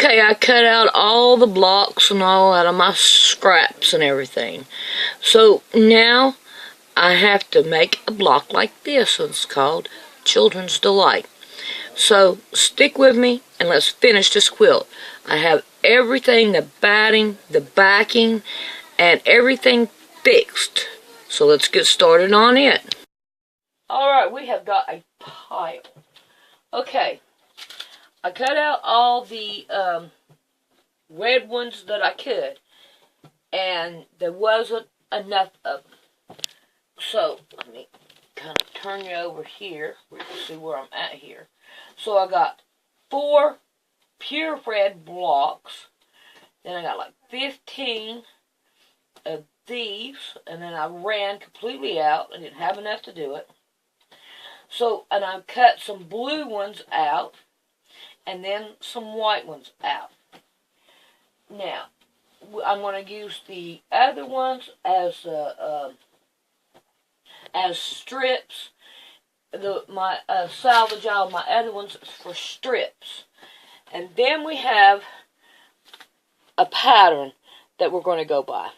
Okay, I cut out all the blocks and all out of my scraps and everything. So now I have to make a block like this. It's called Children's Delight. So stick with me and let's finish this quilt. I have everything, the batting, the backing, and everything fixed. So let's get started on it. Alright, we have got a pile. Okay, I cut out all the red ones that I could, and there wasn't enough of them. So let me kind of turn you over here where you can see where I'm at here. So I got 4 pure red blocks, then I got like 15 of these, and then I ran completely out. I didn't have enough to do it. So, and I cut some blue ones out, and then some white ones out. Now, I'm going to use the other ones as strips. My salvage all my other ones for strips. And then we have a pattern that we're going to go by.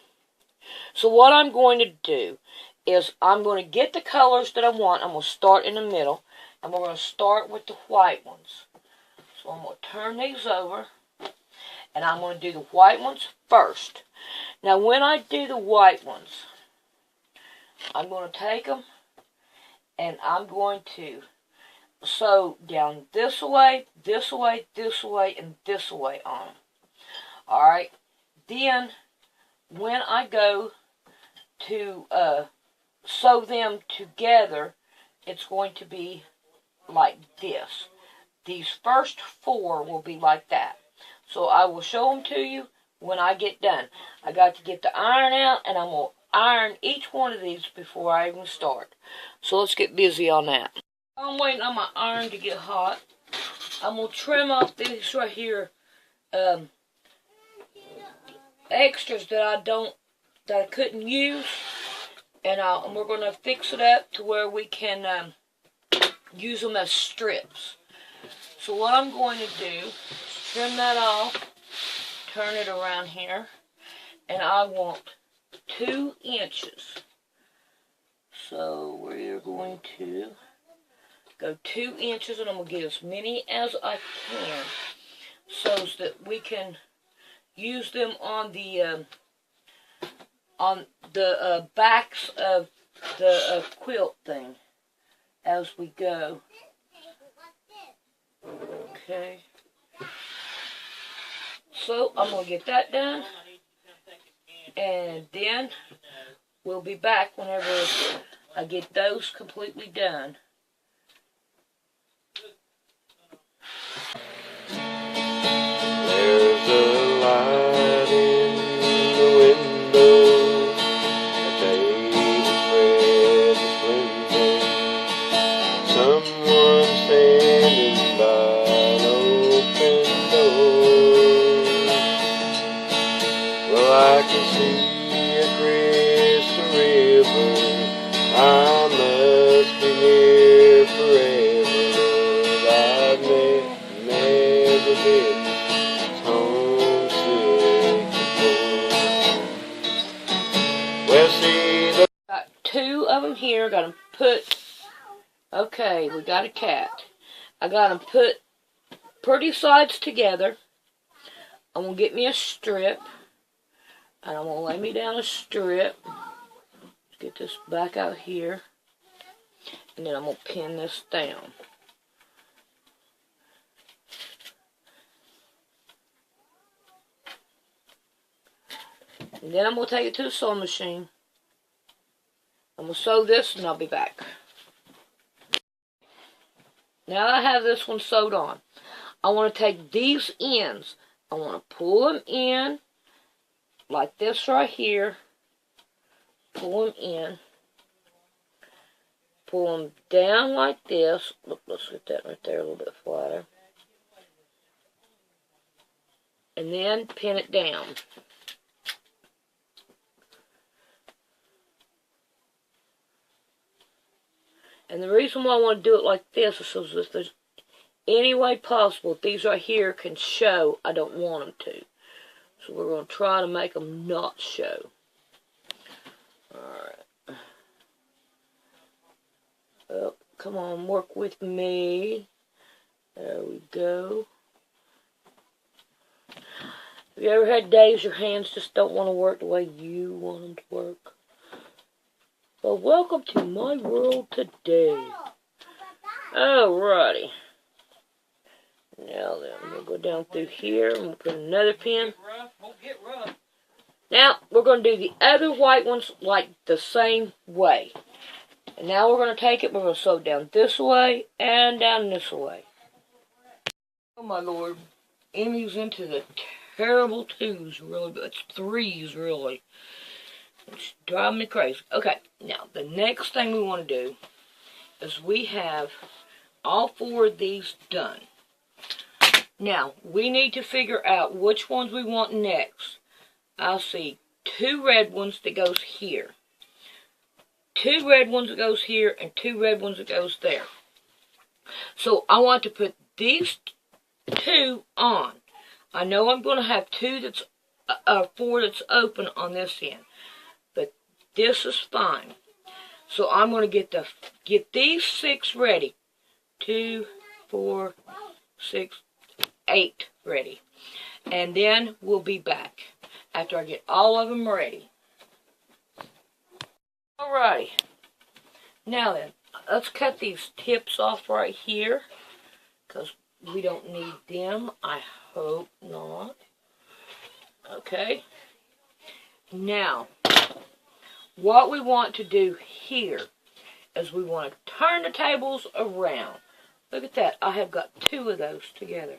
So what I'm going to do is I'm going to get the colors that I want. I'm going to start in the middle, and we're going to start with the white ones. So I'm going to turn these over, and I'm going to do the white ones first. Now when I do the white ones, I'm going to take them, and I'm going to sew down this way, this way, this way, and this way on them. Alright, then when I go to sew them together, it's going to be like this. These first 4 will be like that. So I will show them to you when I get done. I got to get the iron out, and I'm going to iron each one of these before I even start. So let's get busy on that. I'm waiting on my iron to get hot. I'm going to trim off these right here extras that I couldn't use. And we're going to fix it up to where we can use them as strips. So what I'm going to do is trim that off, turn it around here, and I want 2 inches. So we're going to go 2 inches, and I'm going to get as many as I can so that we can use them on the backs of the quilt thing as we go. Okay. So I'm going to get that done, and then we'll be back whenever I get those completely done. There's a light in the window, a David's red splendor. Someone standing by an open door. Well, I can see across the river. I must be here forever. Lord, I've never been homesick before. Well, see the Got 2 of them here. Got them put. Okay, we got a cat. I got them put pretty sides together. I'm going to get me a strip, and I'm going to lay me down a strip. Let's get this back out here, and then I'm going to pin this down. And then I'm going to take it to the sewing machine. I'm going to sew this, and I'll be back. Now that I have this one sewed on, I want to take these ends. I want to pull them in like this right here. Pull them in. Pull them down like this. Look, let's get that right there a little bit flatter. And then pin it down. And the reason why I want to do it like this is so that there's any way possible. These right here can show. I don't want them to. So we're going to try to make them not show. Alright. Oh, come on, work with me. There we go. Have you ever had days your hands just don't want to work the way you want them to work? Well, welcome to my world today. Alrighty. Now then, we'll go down through here and we'll put another pin. Now, we're going to do the other white ones like the same way. And now we're going to take it, we're going to sew down this way and down this way. Oh my lord. Emmy's into the terrible twos, really, but it's threes, really. It's driving me crazy. Okay, now, the next thing we want to do is we have all 4 of these done. Now, we need to figure out which ones we want next. I see 2 red ones that goes here. 2 red ones that goes here, and 2 red ones that goes there. So, I want to put these 2 on. I know I'm going to have 4 that's open on this end, but this is fine. So I'm going to get these 6 ready. 2, 4, 6, 8 ready, and then we'll be back after I get all of them ready. Alrighty. Now then, let's cut these tips off right here because we don't need them. I hope not. Okay. Now, what we want to do here is we want to turn the tables around. Look at that. I have got 2 of those together.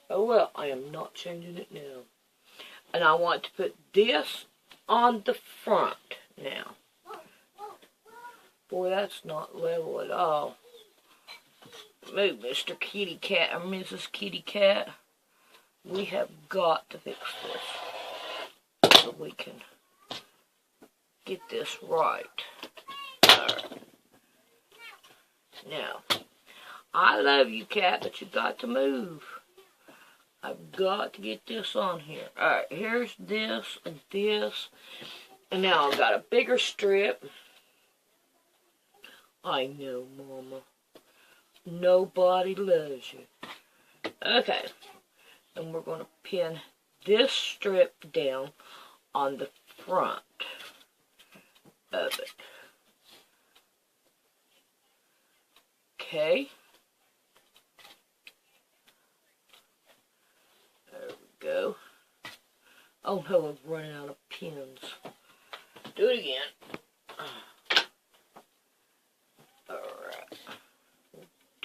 Oh well, I am not changing it now. And I want to put this on the front now. Boy, that's not level at all. Move, Mr. Kitty Cat or Mrs. Kitty Cat. We have got to fix this so we can get this right. Alright. Now, I love you, Cat, but you got to move. I've got to get this on here. Alright, here's this and this. And now I've got a bigger strip. I know, Mama. Nobody loves you. Okay. And we're going to pin this strip down on the front of it. Okay. There we go. Oh no, I'm running out of pins. Do it again. Alright.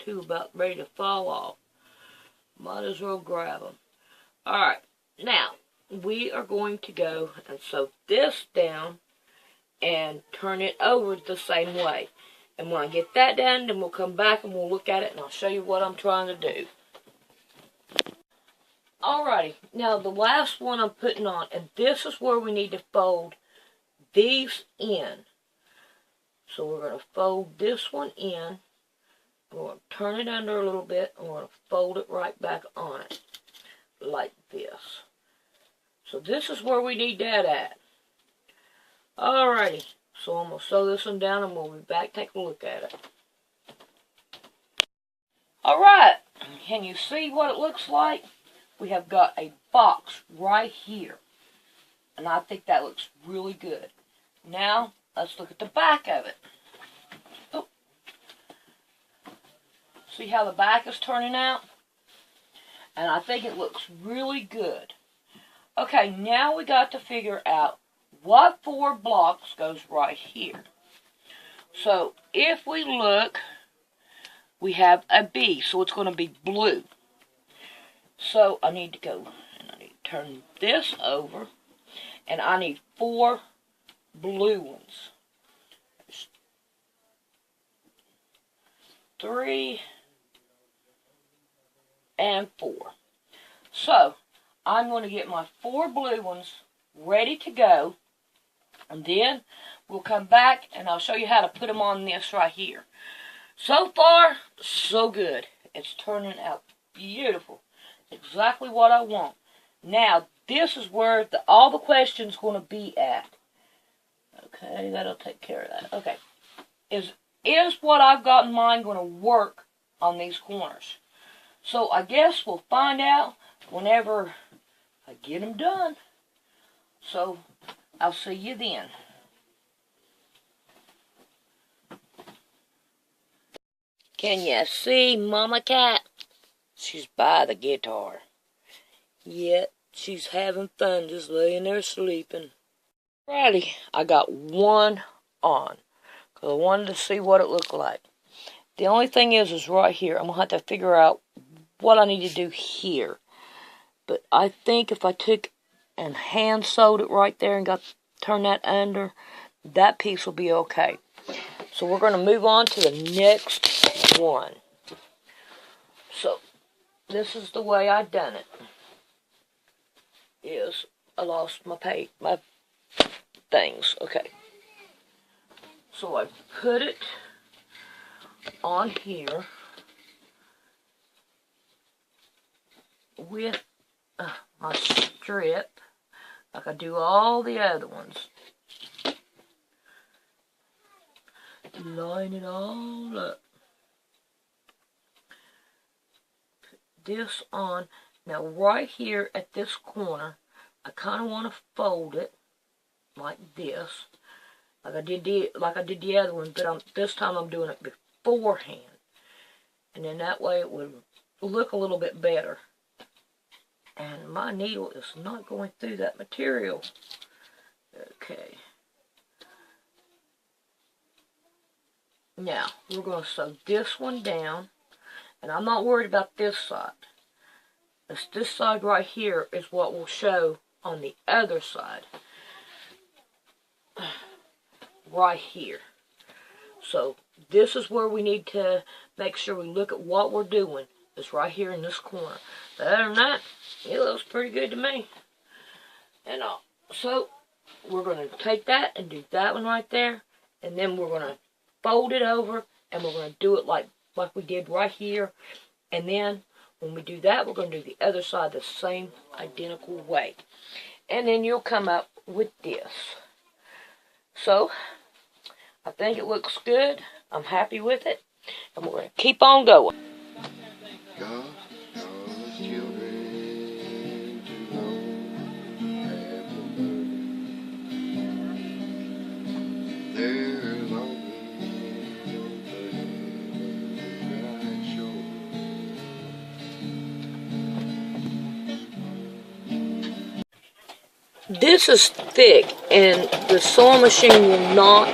2 about ready to fall off. Might as well grab them. Alright. Now, we are going to go and sew this down and turn it over the same way. And when I get that done, then we'll come back and we'll look at it and I'll show you what I'm trying to do. Alrighty, now the last one I'm putting on, and this is where we need to fold these in. So we're going to fold this one in. We're going to turn it under a little bit and we're going to fold it right back on it. Like this. So this is where we need that at. Alrighty. So I'm going to sew this one down and we'll be back, take a look at it. Alright, can you see what it looks like? We have got a box right here. And I think that looks really good. Now, let's look at the back of it. Oh. See how the back is turning out? And I think it looks really good. Okay, now we got to figure out what 4 blocks goes right here. So, if we look, we have a B, so it's going to be blue. So, I need to go, and I need to turn this over, and I need 4 blue ones. There's 3 and 4. So, I'm going to get my 4 blue ones ready to go, and then we'll come back and I'll show you how to put them on this right here. So far, so good. It's turning out beautiful. Exactly what I want. Now, this is where all the questions going to be at. Okay, that'll take care of that. Okay. Is what I've got in mind going to work on these corners? So I guess we'll find out whenever I get them done. So I'll see you then. Can you see Mama Cat? She's by the guitar. Yet she's having fun just laying there sleeping. Alrighty, I got one on. Because I wanted to see what it looked like. The only thing is right here. I'm going to have to figure out what I need to do here. But I think if I took and hand sewed it right there and turn that under, that piece will be okay. So we're going to move on to the next one. So this is the way I done it. I lost my things. Okay. So I put it on here with my strip, like I do all the other ones. Line it all up. Put this on. Now right here at this corner, I kind of want to fold it like this, like I did the other one, but this time I'm doing it beforehand, and then that way it would look a little bit better. And my needle is not going through that material. Okay. Now we're going to sew this one down, and I'm not worried about this side. This side right here is what will show on the other side. Right here. So this is where we need to make sure we look at what we're doing. It's right here in this corner. But other than that, it looks pretty good to me. And so we're going to take that and do that one right there, and then we're going to fold it over, and we're going to do it like we did right here. And then when we do that, we're going to do the other side the same identical way. And then you'll come up with this. So I think it looks good. I'm happy with it. And we're going to keep on going. God calls children to know have no burden. There's always a bright shore. This is thick, and the sewing machine will not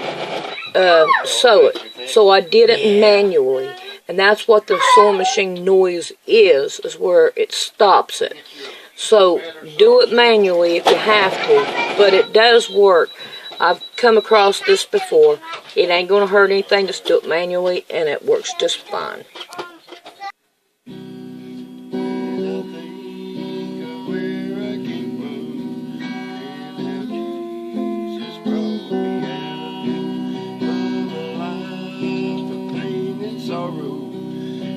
sew it. So I did it manually. And that's what the sewing machine noise is where it stops it. So do it manually if you have to, but it does work. I've come across this before. It ain't going to hurt anything, just do it manually, and it works just fine.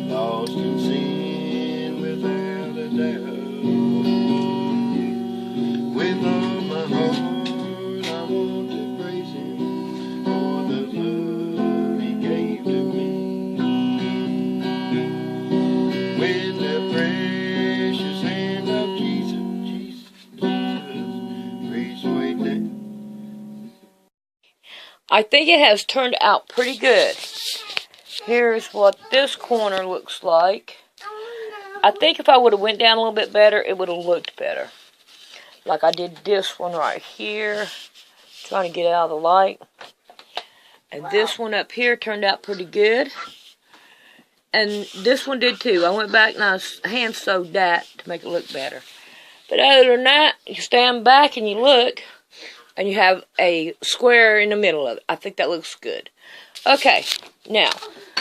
Lost in sin without a doubt. With all my heart I want to praise Him for the love He gave to me. With the precious hand of Jesus reached way down. I think it has turned out pretty good. Here's what this corner looks like. I think if I would have went down a little bit better, it would have looked better. Like I did this one right here. Trying to get out of the light. And this one up here turned out pretty good. And this one did too. I went back and I hand sewed that to make it look better. But other than that, you stand back and you look, and you have a square in the middle of it. I think that looks good. Okay, now,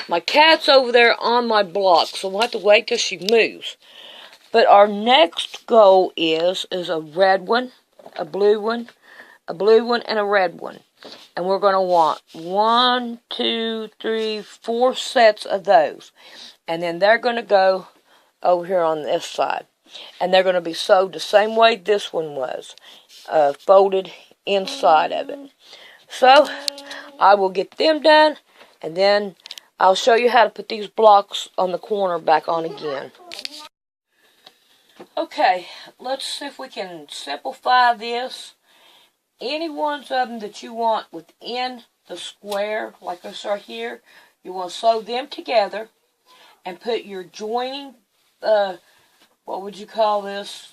my cat's over there on my block, so we'll have to wait till she moves. But our next goal is a red one, a blue one, and a red one. And we're going to want 1, 2, 3, 4 sets of those. And then they're going to go over here on this side. And they're going to be sewed the same way this one was, folded inside of it. So, I will get them done, and then I'll show you how to put these blocks on the corner back on again. Okay, let's see if we can simplify this. Any ones of them that you want within the square, like this right here, you want to sew them together and put your joining, what would you call this,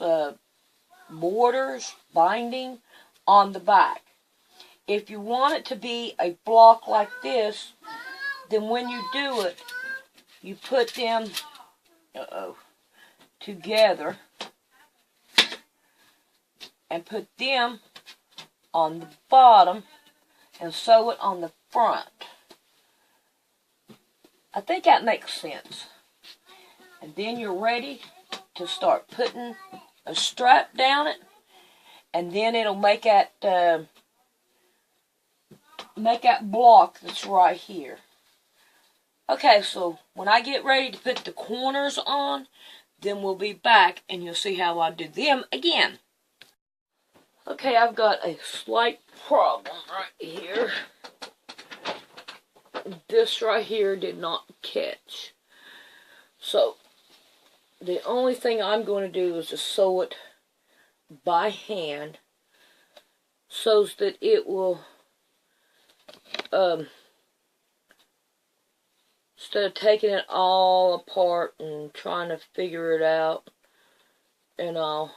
borders, binding, on the back. If you want it to be a block like this, then when you do it, you put them together and put them on the bottom and sew it on the front. I think that makes sense. And then you're ready to start putting a strap down it, and then it'll make that block that's right here. Okay, so when I get ready to put the corners on, then we'll be back and you'll see how I do them again. Okay, I've got a slight problem right here. This right here did not catch. So, the only thing I'm going to do is to sew it by hand so that it will, instead of taking it all apart and trying to figure it out, and I'll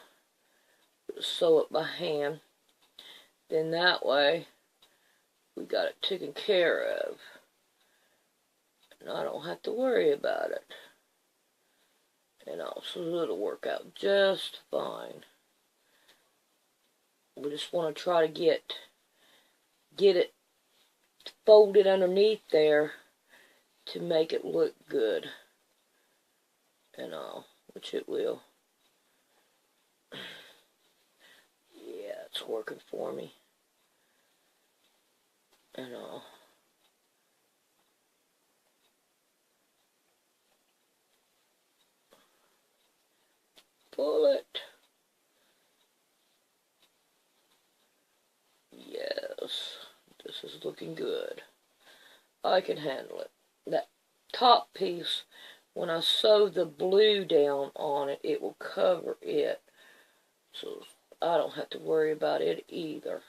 sew it by hand, then that way we got it taken care of and I don't have to worry about it, and also it'll work out just fine. We just want to try to get it folded underneath there to make it look good and all, which it will. Yeah, it's working for me and all. Pull it. Yes, this is looking good. I can handle it. That top piece, when I sew the blue down on it, it will cover it. So I don't have to worry about it either,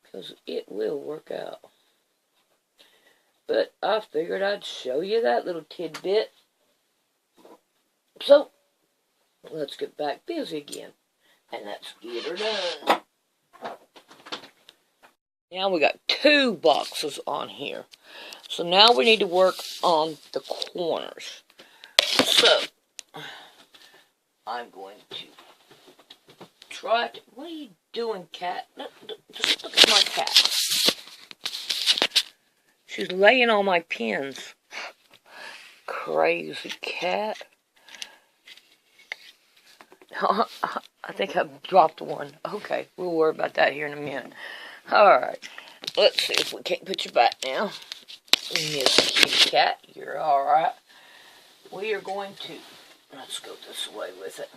because it will work out. But I figured I'd show you that little tidbit. So, let's get back busy again, and let's get her done. Now we got 2 boxes on here. So now we need to work on the corners. So, I'm going to try to... What are you doing, cat? No, just look at my cat. She's laying on my pins. Crazy cat. I think I dropped one. Okay, we'll worry about that here in a minute. Alright, let's see if we can't put you back now. Miss Kitty Cat, you're alright. We are going to, let's go this way with it.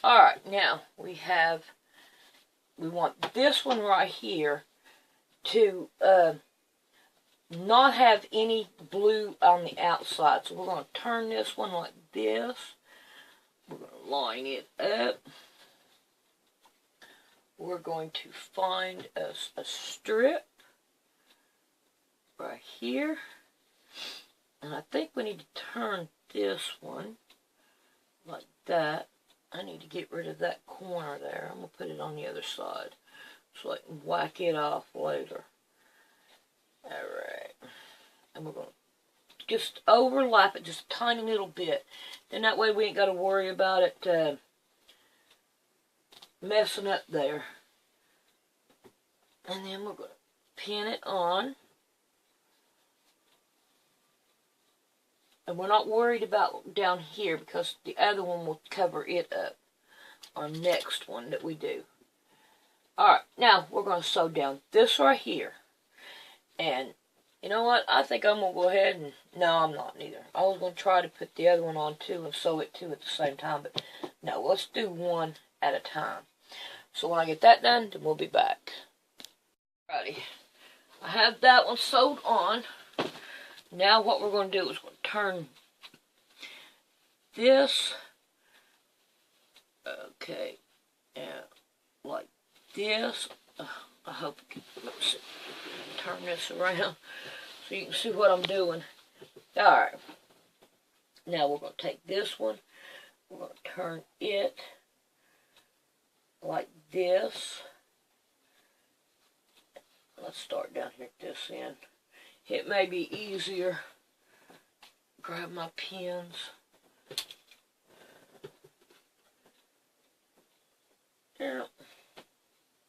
Alright, now we want this one right here to not have any blue on the outside. So we're going to turn this one like this. We're going to line it up. We're going to find us a strip right here. And I think we need to turn this one like that. I need to get rid of that corner there. I'm going to put it on the other side so I can whack it off later. Alright. And we're going to just overlap it just a tiny little bit. Then that way we ain't got to worry about it messing up there. And then we're going to pin it on. And we're not worried about down here because the other one will cover it up. Our next one that we do. Alright, now we're going to sew down this right here. And You know what? I think I'm going to go ahead and... No, I'm not neither. I was going to try to put the other one on too and sew it too at the same time. But no, let's do one at a time. So when I get that done, then we'll be back. Alrighty. I have that one sewed on. Now what we're going to do is we're going to turn this. Okay. Yeah. Like this. I hope you can, let's see, turn this around so you can see what I'm doing. Alright. Now we're going to take this one. We're going to turn it like this. Let's start down here at this end. It may be easier. Grab my pins. Yeah.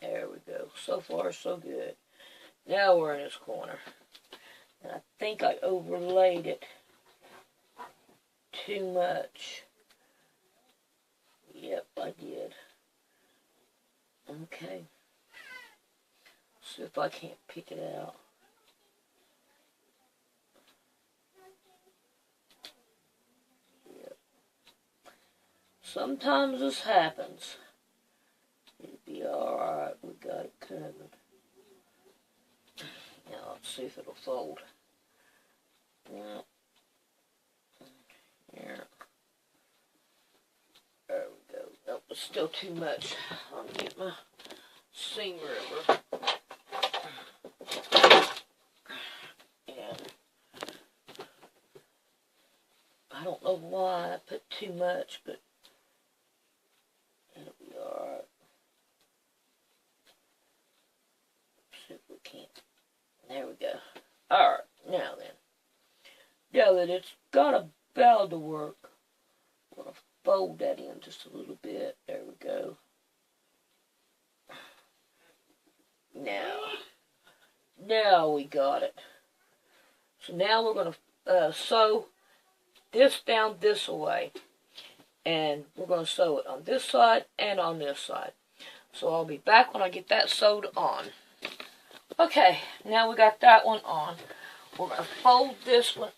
There we go. So far, so good. Now we're in this corner. And I think I overlaid it too much. Yep, I did. Okay. See if I can't pick it out. Yep. Sometimes this happens. It'll be alright. We got it covered. Now let's see if it'll fold. Yeah. Here. There we go. Nope, it's still too much. I'll get my seam ripper. And I don't know why I put too much, but it'll be alright. See if we can't. There we go. Alright, now then. Now that it's got about to work, I'm going to fold that in just a little bit. There we go. Now we got it. So now we're going to sew this down this way. And we're going to sew it on this side and on this side. So I'll be back when I get that sewed on. Okay, now we got that one on. We're going to fold this one.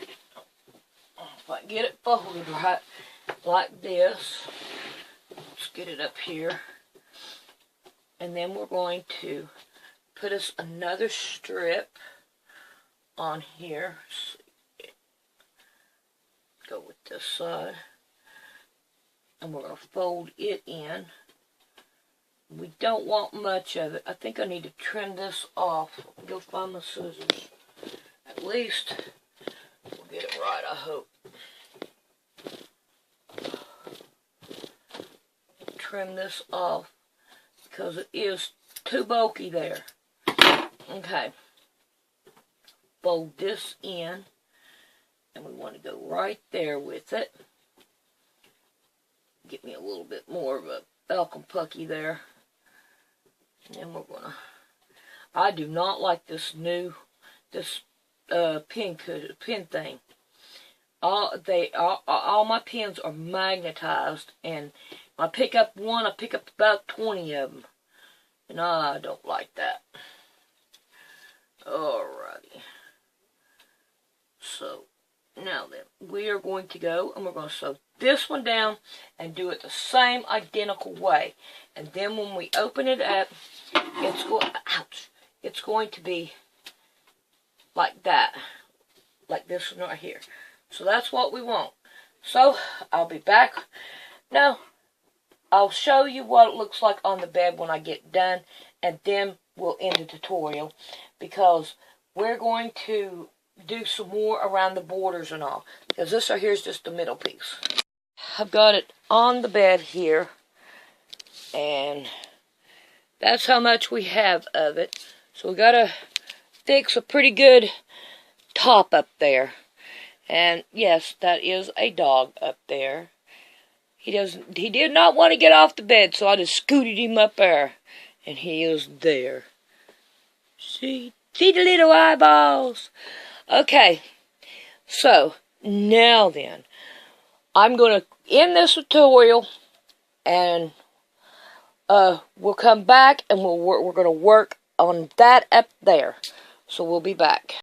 If I get it folded right, like this. Let's get it up here. And then we're going to put us another strip on here. Go with this side. And we're going to fold it in. We don't want much of it. I think I need to trim this off. Go find my scissors. At least we'll get it right, I hope. Trim this off because it is too bulky there. Okay. Fold this in. And we want to go right there with it. Get me a little bit more of a Falcon Pucky there. And we're gonna. I do not like this pin thing. All my pins are magnetized, and when I pick up one, I pick up about 20 of them, and I don't like that. Alrighty. So now then, we are going to go and we're going to sew this one down and do it the same identical way. And then when we open it up, it's going to be like that. Like this one right here. So that's what we want. So I'll be back. Now, I'll show you what it looks like on the bed when I get done. And then we'll end the tutorial. Because we're going to do some more around the borders and all. Because this right here is just the middle piece. I've got it on the bed here. And that's how much we have of it. So we got to fix a pretty good top up there. And yes, that is a dog up there. He did not want to get off the bed, so I just scooted him up there. And he is there. See the little eyeballs. Okay. So, now then, I'm going to end this tutorial, and we'll come back and we're going to work on that up there. So we'll be back.